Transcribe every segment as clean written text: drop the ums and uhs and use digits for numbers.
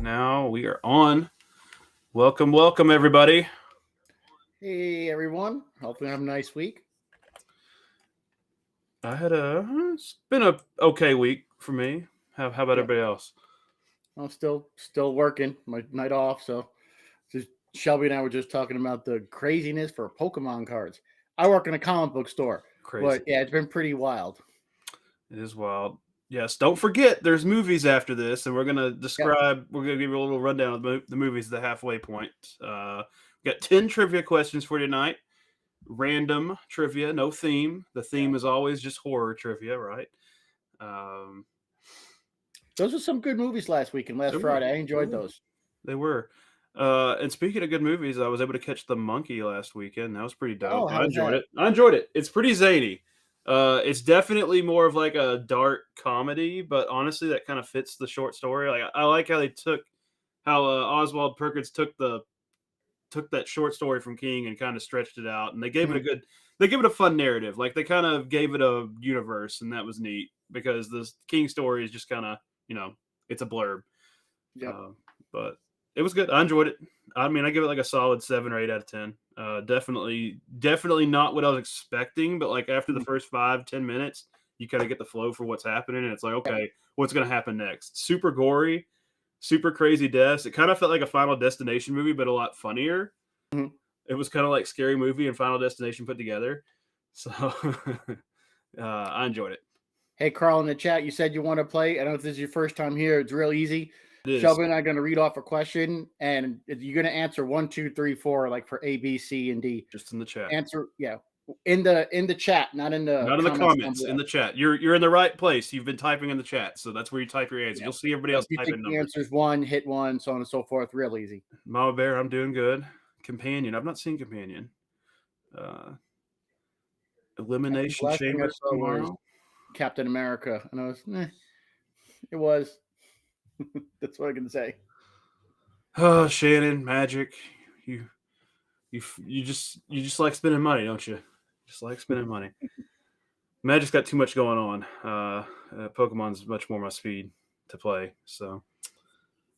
now. We are on. Welcome, everybody. Hey everyone, hopefully have a nice week. It's been a okay week for me. How about Yeah, everybody else? I'm still working my night off, so just Shelby and I were just talking about the craziness for Pokemon cards. I work in a comic book store, Crazy. but yeah, it's been pretty wild. It is wild. Yes, don't forget there's movies after this, and we're gonna Yep. describe. We're gonna give you a little rundown of the movies, the halfway point. We got 10 trivia questions for tonight. Random trivia, no theme. The theme Yeah. is always just horror trivia, right? Um, Those were some good movies last week and last they were. Friday. I They enjoyed were. those. They were. And speaking of good movies, I was able to catch The Monkey last weekend. That was pretty dope. Oh, how I was enjoyed that? it. I enjoyed it. It's pretty zany. It's definitely more of like a dark comedy, but honestly, that kind of fits the short story. Like I like how they took how Oswald Perkins took that short story from King and kind of stretched it out, and they gave it a Mhm. good. They gave it a fun narrative. Like they kind of gave it a universe, and that was neat because the King story is just kind of it's a blurb. Yep. Uh, but it was good. I enjoyed it. I mean, I give it like a solid 7 or 8 out of 10. Definitely not what I was expecting, but like after the Mhm. first 5-10 minutes, you kind of get the flow for what's happening, and it's like, Yep. okay, what's gonna happen next? Super gory, super crazy deaths. It kind of felt like a Final Destination movie, but a lot funnier. Mhm. It was kind of like Scary Movie and Final Destination put together. So I enjoyed it. Hey Carl in the chat, you said you want to play. I don't know if this is your first time here. It's real easy. It is Shelby and I are going to read off a question, and you're going to answer one, two, three, four, like for A, B, C, and D. just in the chat. Answer, yeah, in the chat, not in the Not in the comments down comments, in below. the chat. You're in the right place. You've been typing in the chat, so that's where you type your answer. Yeah. You'll see everybody So else if you think typing the numbers. answer is one, hit one, so on and so forth. Real easy. Mama Bear, I'm doing good. Companion, I've not seen Companion. Uh, I think the Elimination last thing I Chambers saw was tomorrow. Captain America, and I was, it was. That's what I can say. Oh, Shannon, Magic, you you just like spending money, don't you? Just like spending money. Magic's got too much going on. Pokemon's much more my speed to play, so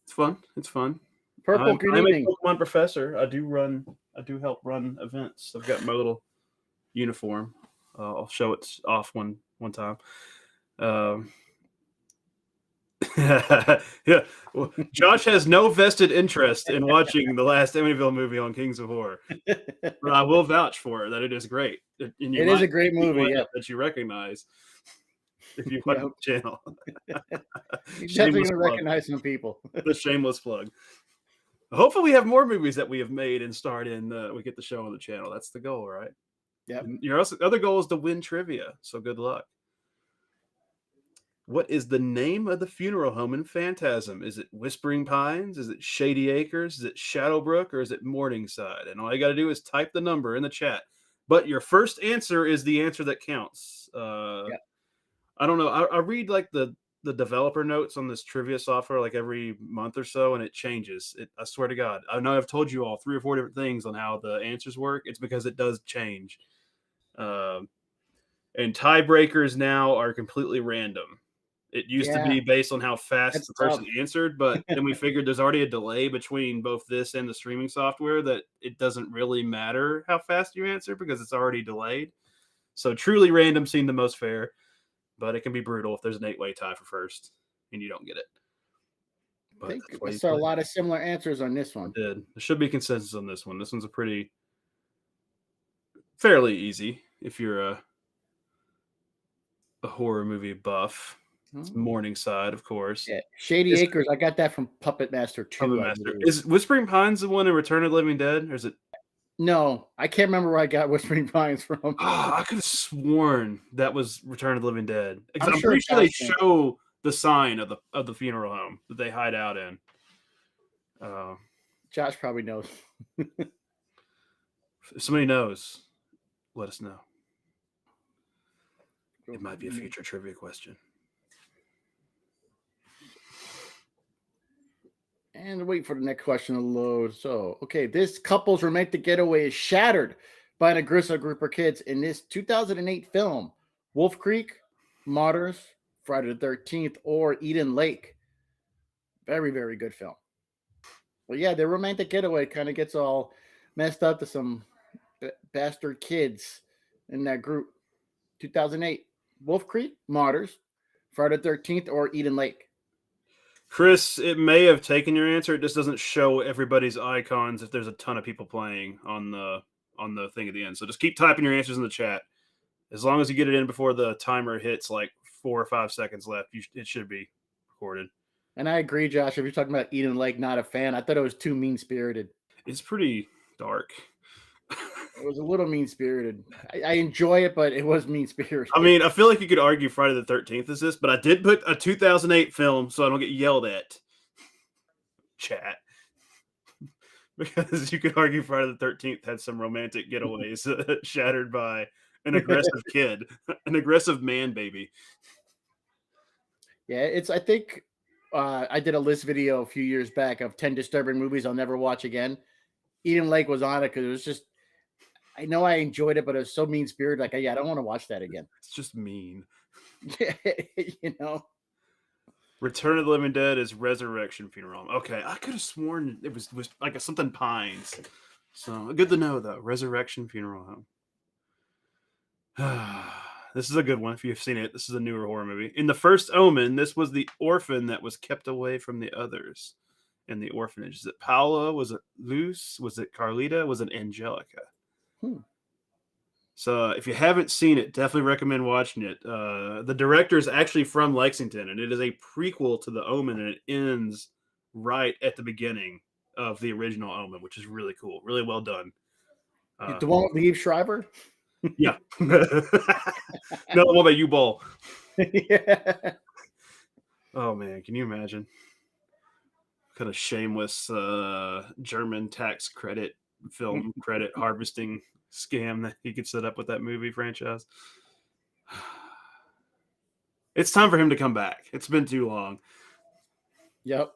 it's fun. It's fun. Purple, good I'm a evening. Pokemon professor. I do help run events. I've got my little uniform. I'll show it off one time. Um, yeah, well, Josh has no vested interest in watching the last Amityville movie on Kings of Horror, but I will vouch for it that it is great, and you It is might a great meet people movie. in Yeah, it that you recognize if you watch yeah. the channel. You're definitely Shameless gonna plug. recognize some people. The shameless plug. Hopefully, we have more movies that we have made and starred in. We get the show on the channel. That's the goal, right? Yep. And your other goal is to win trivia. So good luck. What is the name of the funeral home in Phantasm? Is it Whispering Pines? Is it Shady Acres? Is it Shadowbrook? Or is it Morningside? And all you got to do is type the number in the chat. But your first answer is the answer that counts. Yep. I don't know. I read like the developer notes on this trivia software like every month or so, and it changes. I swear to God, I know I've told you all 3 or 4 different things on how the answers work. It's because it does change. Um, and tiebreakers now are completely random. It used to Yeah, be based on how fast that's the person tough. answered, but then we figured there's already a delay between both this and the streaming software that it doesn't really matter how fast you answer because it's already delayed. So truly random seemed the most fair, but it can be brutal if there's an 8-way tie for first and you don't get it. I But think that's why I you saw a play. lot of similar answers on this I one. did. There should be consensus on this one. This one's a pretty fairly easy if you're a horror movie buff. It's Hmm. Morningside, of course. Yeah, Shady Is Acres. I got that from Puppet Master Puppet 2, I Master. believe. Is Whispering Pines the one in Return of the Living Dead, or is it? No, I can't remember where I got Whispering Pines from. Oh, I could have sworn that was Return of the Living Dead because I'm I'm sure pretty sure they Josh can. show the sign of the funeral home that they hide out in. Uh, Josh probably knows. if somebody knows, let us know. It might be a future trivia question. And wait for the next question to load. So, okay, this couple's romantic getaway is shattered by an aggressive group of kids in this 2008 film, Wolf Creek, Martyrs, Friday the 13th, or Eden Lake. Very, very good film. Well, yeah, the romantic getaway kind of gets all messed up to some bastard kids in that group. 2008, Wolf Creek, Martyrs, Friday the 13th, or Eden Lake. Chris, it may have taken your answer. It just doesn't show everybody's icons if there's a ton of people playing on the thing at the end. So just keep typing your answers in the chat. As long as you get it in before the timer hits like 4 or 5 seconds left, it should be recorded. And I agree, Josh. If you're talking about Eden Lake, not a fan. I thought it was too mean spirited. It's pretty dark. It was a little mean spirited. I enjoy it, but it was mean spirited. I mean, I feel like you could argue Friday the 13th is this, but I did put a 2008 film so I don't get yelled at. Chat. Because you could argue Friday the 13th had some romantic getaways shattered by an aggressive kid, an aggressive man baby. Yeah, I think I did a list video a few years back of 10 disturbing movies I'll never watch again. Eden Lake was on it because it was just, I know I enjoyed it, but it was so mean spirited. Like, yeah, I don't want to watch that again. It's just mean. You know? Return of the Living Dead is Resurrection Funeral. Okay, I could have sworn it was like something Pines. So good to know though. Resurrection Funeral Home. This is a good one if you've seen it. This is a newer horror movie. In the First Omen, this was the orphan that was kept away from the others in the orphanage. Is it Paula? Was it Luz? Was it Carlita? Was it Angelica? So if you haven't seen it, definitely recommend watching it. The director is actually from Lexington, and it is a prequel to The Omen, and it ends right at the beginning of the original Omen, which is really cool. Really well done. The one with Liev Schreiber? Yeah. No, what about you, Ball? Yeah. Oh, man. Can you imagine? Kind of shameless German tax credit, film credit harvesting scam that he could set up with that movie franchise. It's time for him to come back. It's been too long. Yep.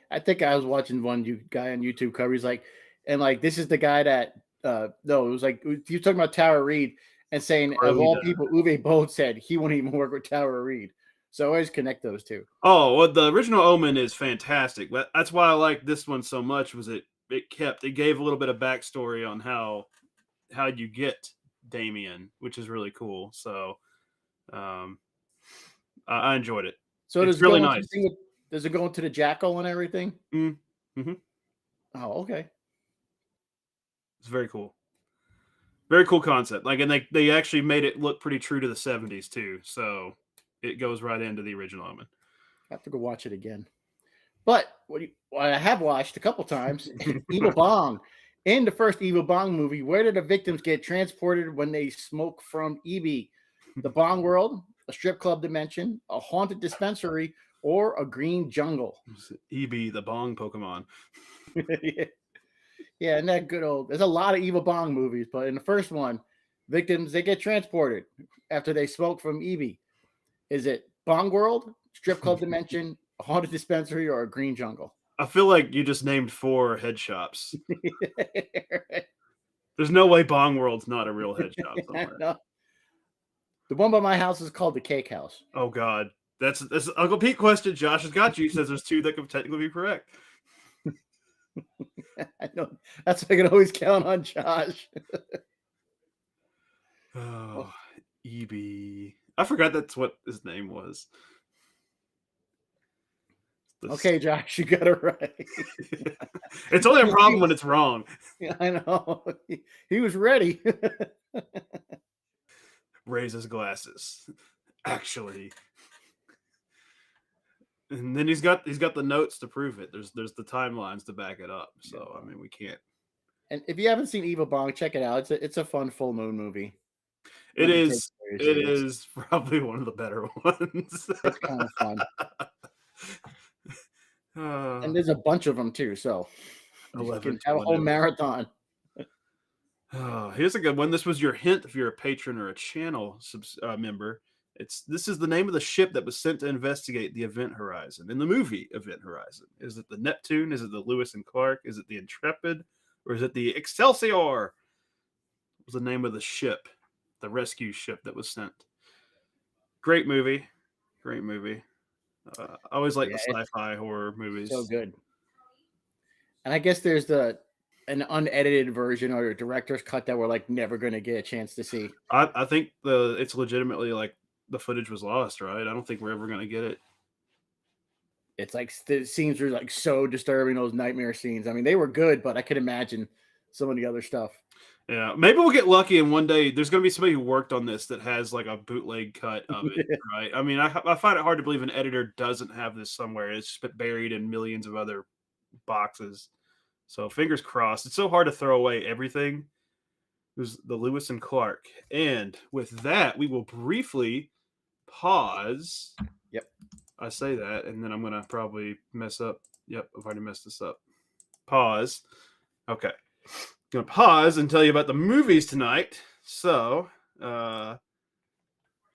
I think I was watching one guy on YouTube cover. He's like, and like, this is the guy that, no, it was like, he was talking about Tara Reid and saying, of all people, Uwe Boll said he wouldn't even work with Tara Reid. So I always connect those two. Oh, well, the original Omen is fantastic. That's why I like this one so much. Was it gave a little bit of backstory on how you get Damien, which is really cool. So, I enjoyed it. So it's really nice. Does it go into the jackal and everything? Mm-hmm. Oh, okay. It's very cool. Very cool concept. Like, and they actually made it look pretty true to the 70s too. So it goes right into the original Omen. I have to go watch it again. But what I have watched a couple times, Evil Bong. In the first Evil Bong movie, where did the victims get transported when they smoke from EB? The Bong world, a strip club dimension, a haunted dispensary, or a green jungle? EB, the Bong Pokemon. Yeah, and that good old. There's a lot of Evil Bong movies, but in the first one, victims they get transported after they smoke from EB. Is it Bong world, strip club dimension, a haunted dispensary, or a green jungle? I feel like you just named 4 head shops. There's no way Bong World's not a real head shop somewhere. No. The one by my house is called the Cake House. Oh God, that's Uncle Pete question. Josh has got you. He says there's 2 that could technically be correct. I know. That's why I can always count on Josh. Oh, EB. I forgot that's what his name was. Okay, Josh, you got it right. It's only a problem when it's wrong. Yeah, I know. He was ready. Raises glasses. Actually. And then he's got the notes to prove it. There's the timelines to back it up. So I mean, we can't. And if you haven't seen Evil Bong, check it out. It's a fun full moon movie. It is probably one of the better ones. It's kind of fun. And there's a bunch of them too, so you can have a whole marathon. Here's a good one. This was your hint if you're a patron or a channel member. This is the name of the ship that was sent to investigate the Event Horizon in the movie Event Horizon. Is it the Neptune? Is it the Lewis and Clark? Is it the Intrepid? Or is it the Excelsior? What was the name of the ship, the rescue ship that was sent? Great movie. Great movie. I always like the sci-fi horror movies. So good. And I guess there's an unedited version or a director's cut that we're like never going to get a chance to see. I think it's legitimately like the footage was lost, right? I don't think we're ever gonna get it. It's like the scenes were like so disturbing, those nightmare scenes. I mean, they were good, but I could imagine some of the other stuff. Yeah, maybe we'll get lucky and one day there's gonna be somebody who worked on this that has like a bootleg cut of it, right? I mean, I find it hard to believe an editor doesn't have this somewhere. It's just buried in millions of other boxes. So fingers crossed. It's so hard to throw away everything. It was the Lewis and Clark. And with that, we will briefly pause. Yep. I say that, and then I'm gonna probably mess up. Yep, I've already messed this up. Pause. Okay. Gonna pause and tell you about the movies tonight. So,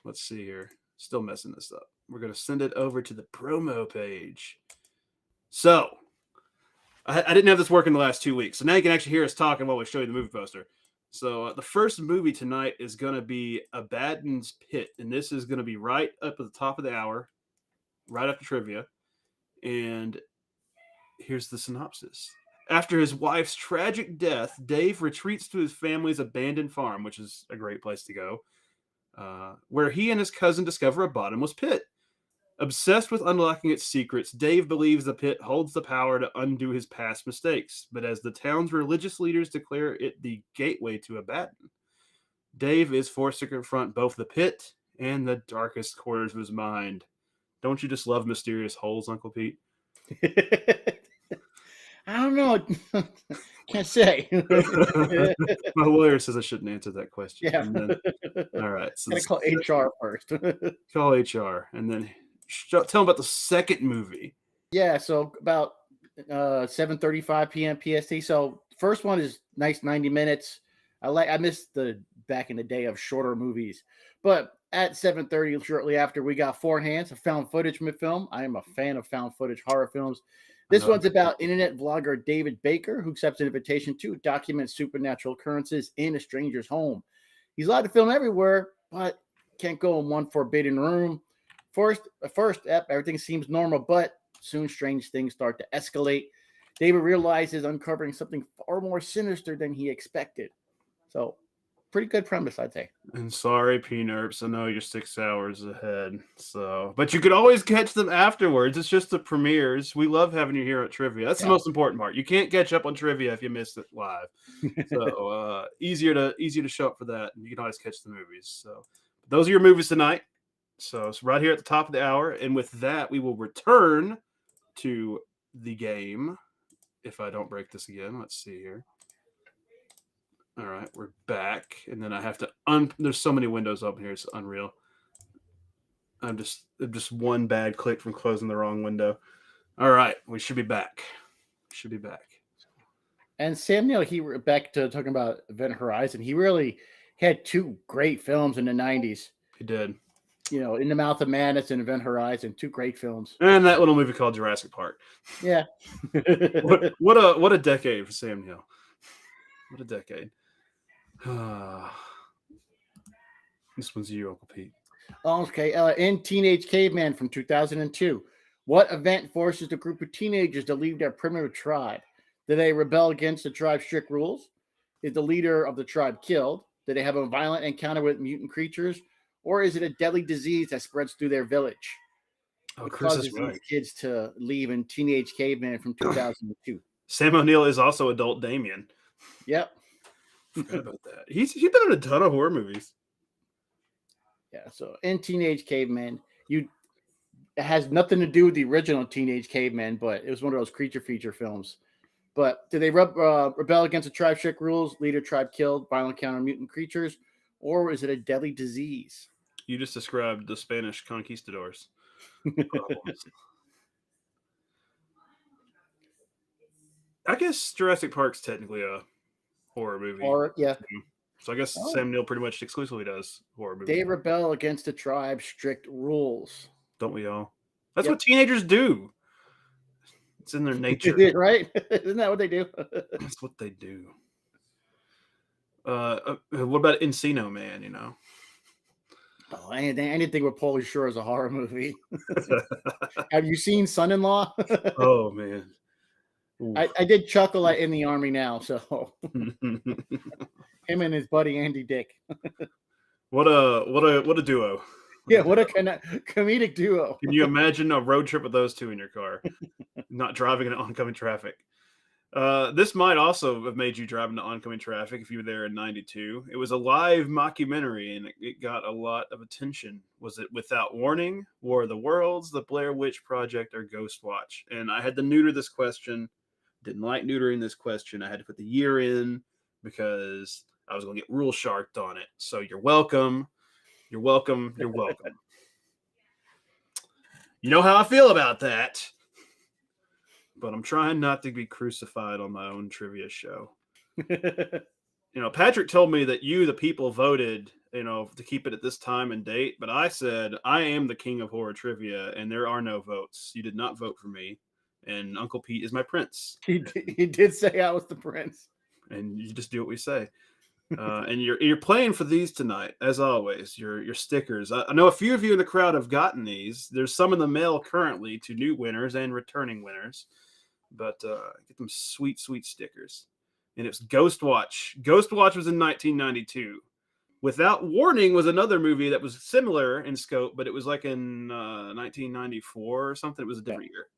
let's see here. Still messing this up. We're gonna send it over to the promo page. So, I didn't have this working the last 2 weeks, so now you can actually hear us talking while we show you the movie poster. So, the first movie tonight is gonna be Abaddon's Pit, and this is gonna be right up at the top of the hour, right after trivia. And here's the synopsis. After his wife's tragic death, Dave retreats to his family's abandoned farm, which is a great place to go, where he and his cousin discover a bottomless pit. Obsessed with unlocking its secrets, Dave believes the pit holds the power to undo his past mistakes. But as the town's religious leaders declare it the gateway to Abaddon, Dave is forced to confront both the pit and the darkest corners of his mind. Don't you just love mysterious holes, Uncle Pete? I don't know. Can't say. My lawyer says I shouldn't answer that question. Yeah. Then, all right. So Gotta call HR first. call HR and then tell them about the second movie. Yeah. So about 7:35 p.m. PST. So first one is nice 90 minutes. I missed the back in the day of shorter movies, but at 7:30 shortly after we got Four Hands, a found footage film. I am a fan of found footage horror films. This one's about internet vlogger David Baker, who accepts an invitation to document supernatural occurrences in a stranger's home. He's allowed to film everywhere, but can't go in one forbidden room. First, everything seems normal, but soon strange things start to escalate. David realizes uncovering something far more sinister than he expected. So, pretty good premise, I'd say. And sorry, P-Nerps, I know you're 6 hours ahead. So, but you could always catch them afterwards. It's just the premieres. We love having you here at trivia. That's the most important part. You can't catch up on trivia if you missed it live. So easier to show up for that, and you can always catch the movies. So those are your movies tonight. So it's right here at the top of the hour, and with that, we will return to the game. If I don't break this again, let's see here. All right, we're back, and then I have to there's so many windows open here, it's unreal. I'm just one bad click from closing the wrong window. All right, we should be back. And Sam Neill, back to talking about Event Horizon, he really had two great films in the 90s. He did. You know, In the Mouth of Madness and Event Horizon, two great films. And that little movie called Jurassic Park. Yeah. what a decade for Sam Neill. What a decade. This one's you, Uncle Pete. Okay. In Teenage Caveman from 2002, what event forces a group of teenagers to leave their primitive tribe? Do they rebel against the tribe's strict rules? Is the leader of the tribe killed? Do they have a violent encounter with mutant creatures? Or is it a deadly disease that spreads through their village? Oh, Chris is right. These kids to leave in Teenage Caveman from 2002. Sam O'Neill is also adult Damien. Yep. Forgot about that. He's been in a ton of horror movies. Yeah, so in Teenage Caveman, it has nothing to do with the original Teenage Caveman, but it was one of those creature feature films. But do they rebel against the tribe strict rules, leader tribe killed, violent encounter mutant creatures, or is it a deadly disease? You just described the Spanish conquistadors. I guess Jurassic Park's technically a horror movie. Yeah. So I guess Sam Neill pretty much exclusively does horror movies. They rebel against the tribe's strict rules. Don't we all? That's what teenagers do. It's in their nature. Right? Isn't that what they do? That's what they do. What about Encino Man, you know? Oh, anything with Pauly Shore is a horror movie. Have you seen Son-in-Law? Oh, man. I did chuckle at In the Army Now, so him and his buddy Andy Dick. What a duo. Yeah, what a comedic duo. Can you imagine a road trip with those two in your car, not driving in oncoming traffic? This might also have made you drive into oncoming traffic if you were there in '92. It was a live mockumentary, and it got a lot of attention. Was it Without Warning, War of the Worlds, The Blair Witch Project, or Ghost Watch? And I had to neuter this question. Didn't like neutering this question. I had to put the year in because I was going to get rule sharked on it. So you're welcome. You're welcome. You're welcome. You know how I feel about that. But I'm trying not to be crucified on my own trivia show. Patrick told me that you, the people, voted, to keep it at this time and date. But I said, I am the king of horror trivia, and there are no votes. You did not vote for me. And Uncle Pete is my prince. He did say I was the prince. And you just do what we say. And you're playing for these tonight, as always. Your stickers. I know a few of you in the crowd have gotten these. There's some in the mail currently to new winners and returning winners. But get them sweet, sweet stickers. And it's Ghost Watch. Ghost Watch was in 1992. Without Warning was another movie that was similar in scope, but it was like in 1994 or something. It was a different year.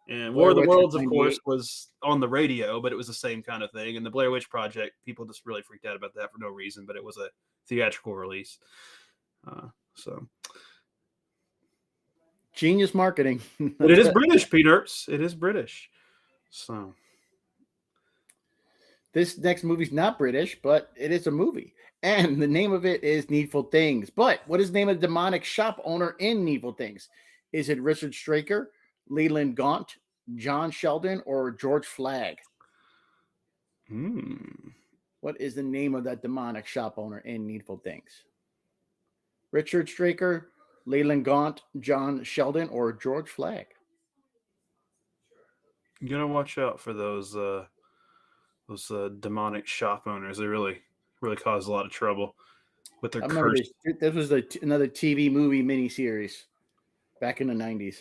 And War of the Worlds, of course, was on the radio, but it was the same kind of thing. And the Blair Witch Project, people just really freaked out about that for no reason, but it was a theatrical release. So genius marketing. But it is British, Peanuts. It is British. So this next movie's not British, but it is a movie. And the name of it is Needful Things. But what is the name of the demonic shop owner in Needful Things? Is it Richard Straker, Leland Gaunt, John Sheldon, or George Flagg? What is the name of that demonic shop owner in Needful Things? Richard Straker, Leland Gaunt, John Sheldon, or George Flagg? You gotta watch out for those demonic shop owners. They really cause a lot of trouble with their curse. This was another TV movie miniseries back in the 90s.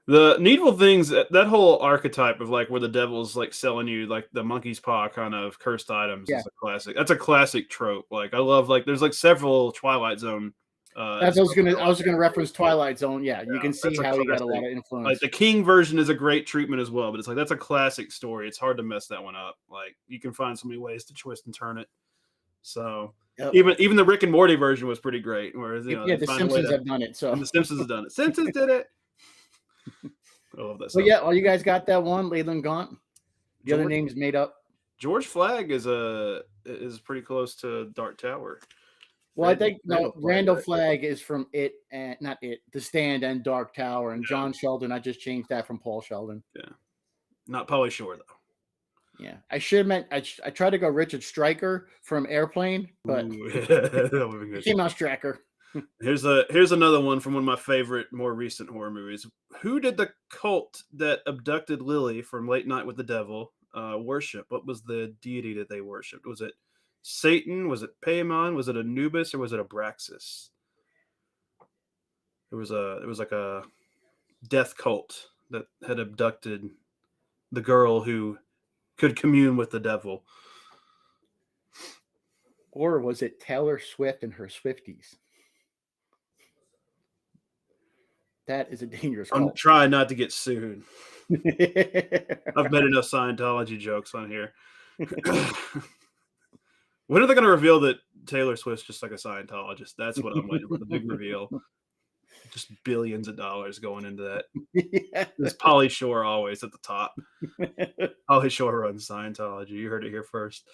The Needful Things, that whole archetype of like where the devil's like selling you like the monkey's paw kind of cursed items is a classic. That's a classic trope. Like I love there's like several Twilight Zone. I was gonna reference Twilight Zone. Yeah, you can see how he got a lot of influence. Like the King version is a great treatment as well, but it's like that's a classic story. It's hard to mess that one up. Like you can find so many ways to twist and turn it. So even the Rick and Morty version was pretty great. Whereas the Simpsons have done it. So the Simpsons have done it. Simpsons did it. I love that. Well, yeah, you guys got that one, Leland Gaunt. The other name's made up. George Flagg is pretty close to Dark Tower. Well, I think Randall Flagg is from It and not It, The Stand and Dark Tower, and John Sheldon. I just changed that from Paul Sheldon. Yeah, not Pauly Shore though. Yeah, I should have meant I tried to go Richard Stryker from Airplane, but he came out Stracker. Here's another one from one of my favorite, more recent horror movies. Who did the cult that abducted Lily from Late Night with the Devil worship? What was the deity that they worshipped? Was it Satan? Was it Paimon? Was it Anubis? Or was it Abraxas? It was like a death cult that had abducted the girl who could commune with the devil. Or was it Taylor Swift and her Swifties? That is a dangerous cult. I'm trying not to get sued. I've made enough Scientology jokes on here. When are they going to reveal that Taylor Swift's just like a Scientologist? That's what I'm waiting for, the big reveal. Just billions of dollars going into that. Yeah. There's Pauly Shore always at the top. Pauly Shore runs Scientology. You heard it here first.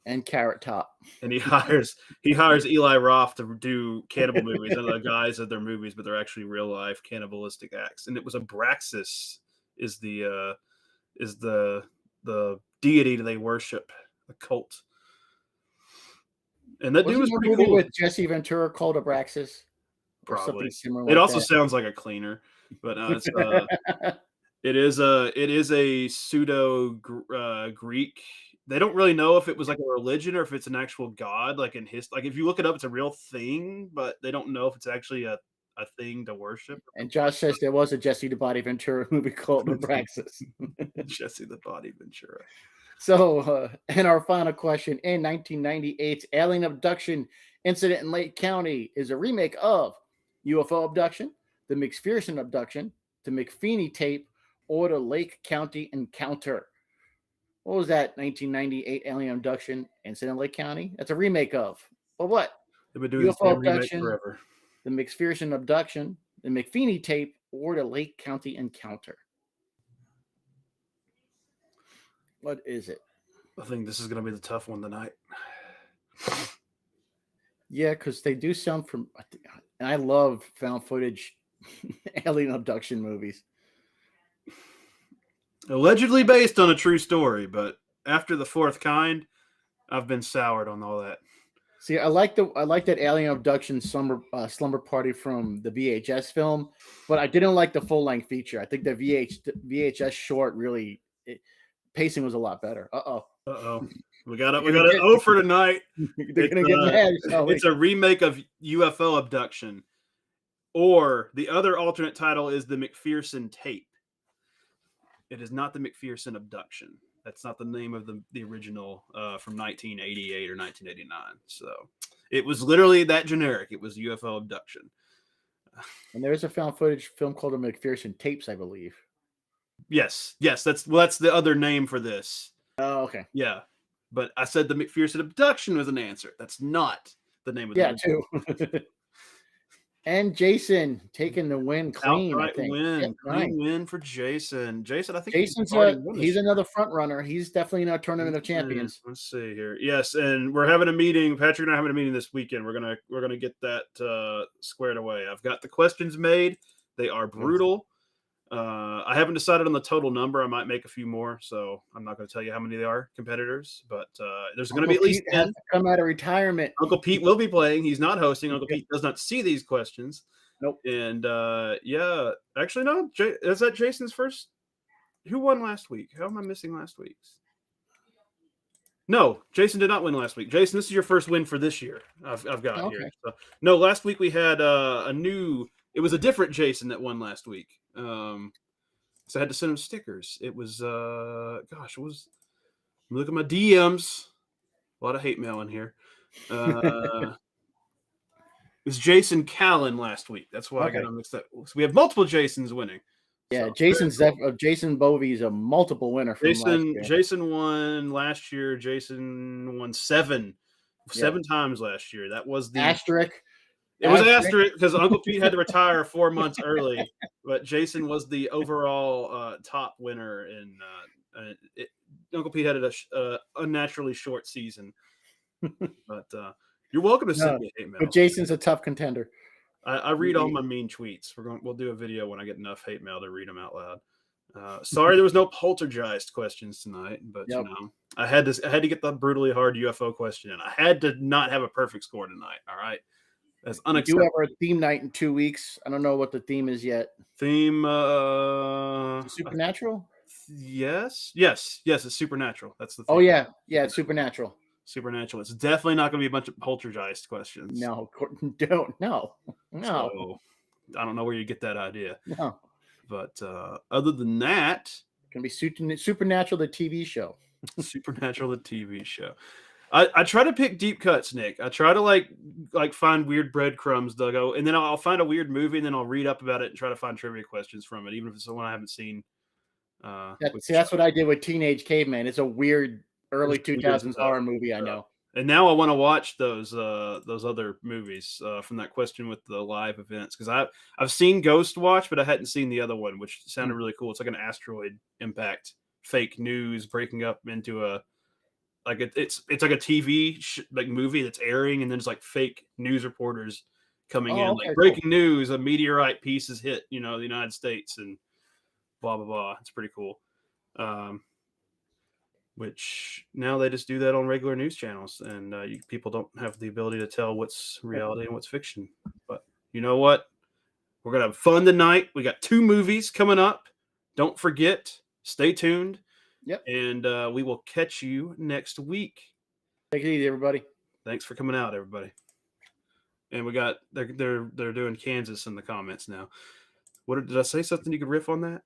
And Carrot Top. And he hires Eli Roth to do cannibal movies. And the guys at their movies, but they're actually real life cannibalistic acts. And it was Abraxas is the deity they worship, the cult. And that dude was pretty cool. With Jesse Ventura called Abraxas. Probably. It also sounds like a cleaner, but it is a pseudo Greek. They don't really know if it was like a religion or if it's an actual god. Like if you look it up, it's a real thing, but they don't know if it's actually a a thing to worship. And Josh says there was a Jesse the Body Ventura movie called Abraxas. Jesse the Body Ventura. So, and our final question, in 1998's alien abduction incident in Lake County is a remake of UFO Abduction, the McPherson Abduction, the McFeeney Tape, or the Lake County Encounter. What was that 1998 alien abduction incident in Lake County? That's a remake of. But what? They've been doing the UFO same remake Abduction, forever. the McPherson Abduction, the McFeeney Tape, or the Lake County Encounter. What is it? I think this is going to be the tough one tonight. Yeah, because they do sound from, and I love found footage alien abduction movies. Allegedly based on a true story, but after the fourth kind, I've been soured on all that. See, I like that alien abduction slumber party from the VHS film, but I didn't like the full length feature. I think the VHS short really pacing was a lot better. We got an O for tonight. They're gonna get mad. It's a remake of UFO Abduction, or the other alternate title is the McPherson Tape. It is not the McPherson Abduction. That's not the name of the original from 1988 or 1989. So it was literally that generic. It was UFO Abduction. And there is a found footage film called the McPherson Tapes, I believe. Yes. That's the other name for this. Oh, okay. Yeah, but I said the McPherson Abduction was an answer. That's not the name of the movie. Too. And Jason taking the win clean. Outright I think. Clean win for Jason. Jason, I think he's another front runner. He's definitely in our tournament of champions. Let's see here. Yes, and we're having a meeting. Patrick and I are having a meeting this weekend. We're gonna get that squared away. I've got the questions made. They are brutal. I haven't decided on the total number. I might make a few more, so I'm not going to tell you how many they are, competitors. But there's going to be at least 10. Come out of retirement. Uncle Pete will be playing. He's not hosting. Uncle Pete does not see these questions. Nope. And yeah, actually, no. Is that Jason's first? Who won last week? How am I missing last week's? No, Jason did not win last week. Jason, this is your first win for this year. I've got here. So, no, last week we had it was a different Jason that won last week. So I had to send him stickers. It was look at my DMs. A lot of hate mail in here. It was Jason Callan last week. That's why I got him mixed up. So we have multiple Jasons winning. Yeah, so, Jason Bovey is a multiple winner from last year. Jason won last year. Jason won seven times last year. That was the asterisk. It was asterisk because Uncle Pete had to retire 4 months early, but Jason was the overall top winner. And Uncle Pete had a unnaturally short season. But you're welcome to send me hate mail. But Jason's a tough contender. I read all my mean tweets. We'll do a video when I get enough hate mail to read them out loud. Sorry, there was no poltergeist questions tonight, but you know, I had to get the brutally hard UFO question in. I had to not have a perfect score tonight. All right. That's unacceptable. We do have our theme night in 2 weeks. I don't know what the theme is yet. Theme supernatural? Yes, it's supernatural. That's the theme. Oh yeah, it's supernatural. Supernatural. It's definitely not going to be a bunch of poltergeist questions. No. So, I don't know where you get that idea. No. But other than that, it's going to be Supernatural, the TV show. Supernatural, the TV show. I try to pick deep cuts, Nick. I try to like find weird breadcrumbs, Duggo, and then I'll find a weird movie, and then I'll read up about it and try to find trivia questions from it, even if it's the one I haven't seen. That's what I did with Teenage Caveman. It's a weird early 2000s horror movie, I know. And now I want to watch those other movies from that question with the live events, because I've seen Ghost Watch, but I hadn't seen the other one, which sounded really cool. It's like an asteroid impact, fake news breaking up into a. Like it's like a TV movie that's airing, and then it's like fake news reporters coming in, like breaking news: a meteorite piece has hit, the United States, and blah blah blah. It's pretty cool. Which now they just do that on regular news channels, and people don't have the ability to tell what's reality and what's fiction. But you know what? We're gonna have fun tonight. We got 2 movies coming up. Don't forget. Stay tuned. Yep. And we will catch you next week. Take it easy, everybody. Thanks for coming out, everybody. And we got they're doing Kansas in the comments now. What did I say something you could riff on that?